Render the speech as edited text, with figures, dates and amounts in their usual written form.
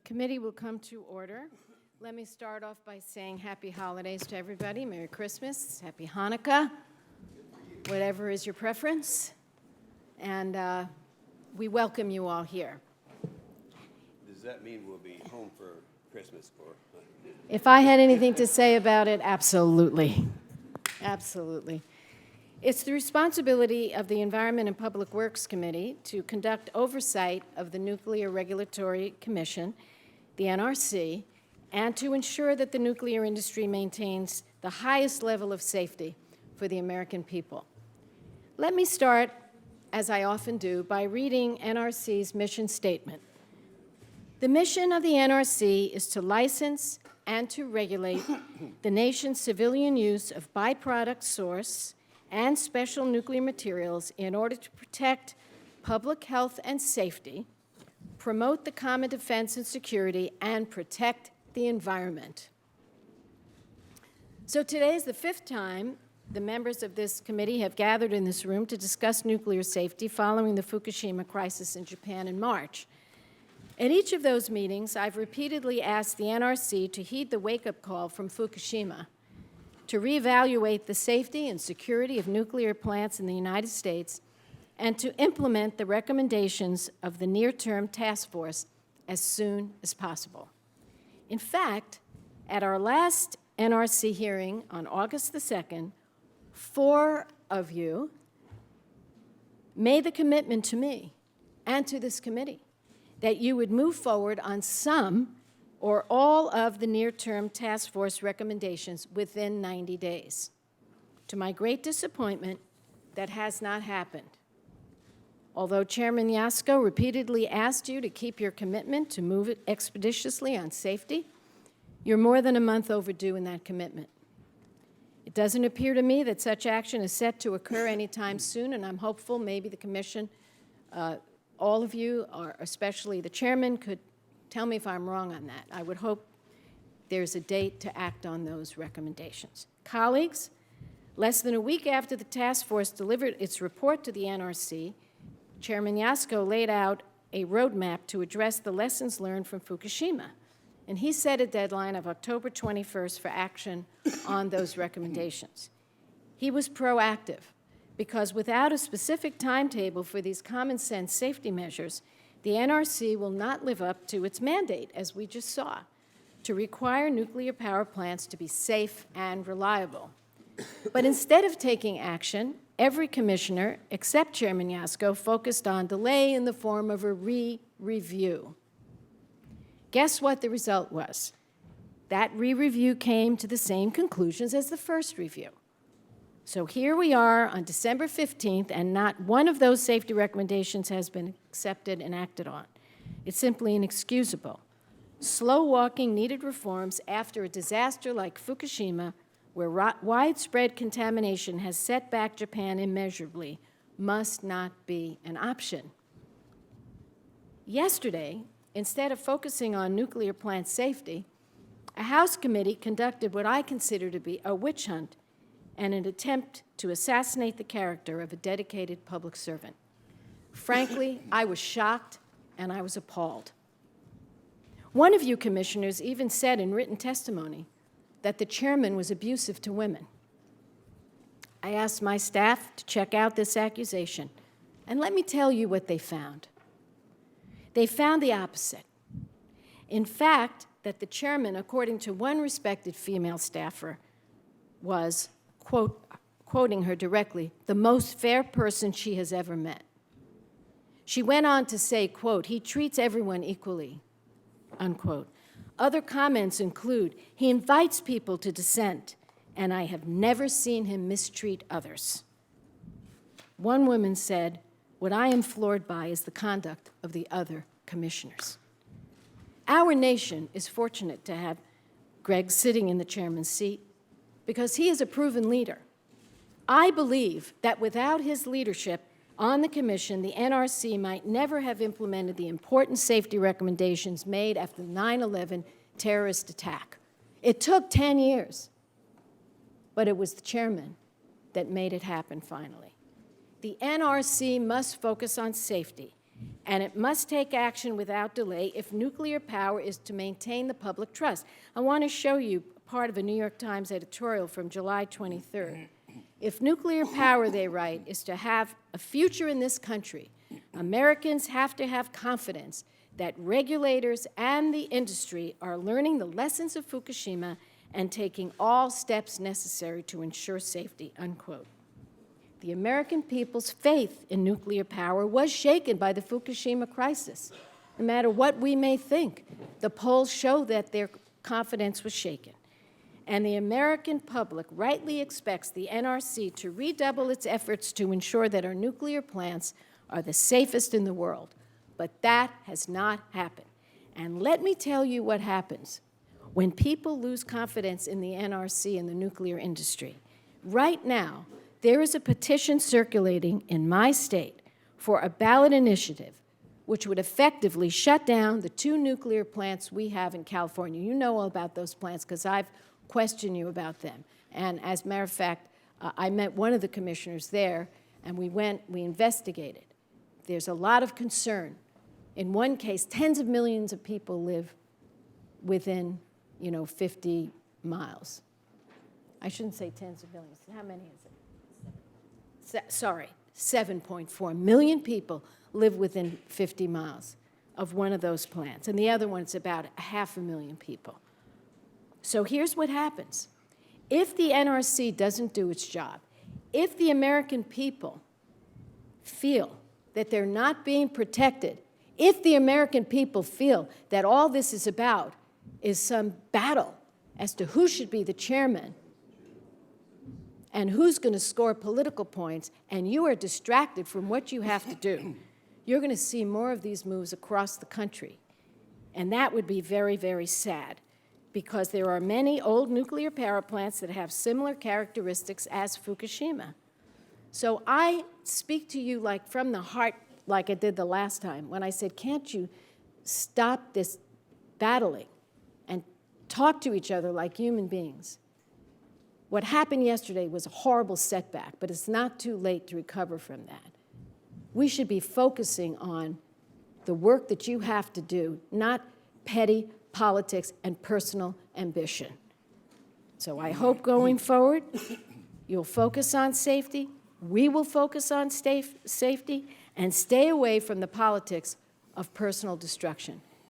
Committee will come to order. Let me start off by saying happy holidays to everybody. Merry Christmas, happy Hanukkah, whatever is your preference. And we welcome you all here. Does that mean we'll be home for Christmas? Or? If I had anything to say about it, absolutely. Absolutely. It's the responsibility of the Environment and Public Works Committee to conduct oversight of the Nuclear Regulatory Commission, the NRC, and to ensure that the nuclear industry maintains the highest level of safety for the American people. Let me start, as I often do, by reading NRC's mission statement. The mission of the NRC is to license and to regulate the nation's civilian use of byproduct source and special nuclear materials in order to protect public health and safety, promote the common defense and security, and protect the environment. So today is the fifth time the members of this committee have gathered in this room to discuss nuclear safety following the Fukushima crisis in Japan in March. At each of those meetings, I've repeatedly asked the NRC to heed the wake-up call from Fukushima, to reevaluate the safety and security of nuclear plants in the United States, and to implement the recommendations of the near-term task force as soon as possible. In fact, at our last NRC hearing on August the 2nd, 4 of you made the commitment to me and to this committee that you would move forward on some or all of the near-term task force recommendations within 90 days. To my great disappointment, that has not happened. Although Chairman Yasko repeatedly asked you to keep your commitment to move it expeditiously on safety, you're more than a month overdue in that commitment. It doesn't appear to me that such action is set to occur anytime soon, and I'm hopeful maybe the Commission, all of you, or especially the Chairman, could tell me if I'm wrong on that. I would hope there's a date to act on those recommendations. Colleagues, less than a week after the task force delivered its report to the NRC, Chairman Yasko laid out a roadmap to address the lessons learned from Fukushima, and he set a deadline of October 21st for action on those recommendations. He was proactive, because without a specific timetable for these common sense safety measures, the NRC will not live up to its mandate, as we just saw, to require nuclear power plants to be safe and reliable. But instead of taking action, every commissioner, except Chairman Yasko, focused on delay in the form of a re-review. Guess what the result was? That re-review came to the same conclusions as the first review. So here we are on December 15th, and not one of those safety recommendations has been accepted and acted on. It's simply inexcusable. Slow-walking needed reforms after a disaster like Fukushima, where widespread contamination has set back Japan immeasurably, must not be an option. Yesterday, instead of focusing on nuclear plant safety, a House committee conducted what I consider to be a witch hunt and an attempt to assassinate the character of a dedicated public servant. Frankly, I was shocked and I was appalled. One of you commissioners even said in written testimony that the chairman was abusive to women. I asked my staff to check out this accusation, and let me tell you what they found. They found the opposite. In fact, that the chairman, according to one respected female staffer, was, quoting her directly, the most fair person she has ever met. She went on to say, quote, he treats everyone equally, unquote. Other comments include, he invites people to dissent, and I have never seen him mistreat others. One woman said, what I am floored by is the conduct of the other commissioners. Our nation is fortunate to have Greg sitting in the chairman's seat because he is a proven leader. I believe that without his leadership on the commission, the NRC might never have implemented the important safety recommendations made after the 9/11 terrorist attack. It took 10 years, but it was the chairman that made it happen finally. The NRC must focus on safety and it must take action without delay if nuclear power is to maintain the public trust. I want to show you part of a New York Times editorial from July 23rd. If nuclear power, they write, is to have a future in this country, Americans have to have confidence that regulators and the industry are learning the lessons of Fukushima and taking all steps necessary to ensure safety, unquote. The American people's faith in nuclear power was shaken by the Fukushima crisis. No matter what we may think, the polls show that their confidence was shaken. And the American public rightly expects the NRC to redouble its efforts to ensure that our nuclear plants are the safest in the world. But that has not happened. And let me tell you what happens when people lose confidence in the NRC and the nuclear industry. Right now, there is a petition circulating in my state for a ballot initiative which would effectively shut down the 2 nuclear plants we have in California. You know all about those plants because I've questioned you about them. And as a matter of fact, I met one of the commissioners there, and we investigated. There's a lot of concern. In one case, tens of millions of people live within, 50 miles. I shouldn't say tens of millions. How many is it? 7.4 million people live within 50 miles of one of those plants. And the other one's about 500,000 people. So here's what happens. If the NRC doesn't do its job, if the American people feel that they're not being protected, if the American people feel that all this is about is some battle as to who should be the chairman and who's going to score political points, and you are distracted from what you have to do, you're going to see more of these moves across the country. And that would be very, very sad, because there are many old nuclear power plants that have similar characteristics as Fukushima. So I speak to you like from the heart, like I did the last time, when I said, can't you stop this battling and talk to each other like human beings? What happened yesterday was a horrible setback, but it's not too late to recover from that. We should be focusing on the work that you have to do, not petty politics and personal ambition. So I hope going forward, you'll focus on safety, we will focus on safety, and stay away from the politics of personal destruction.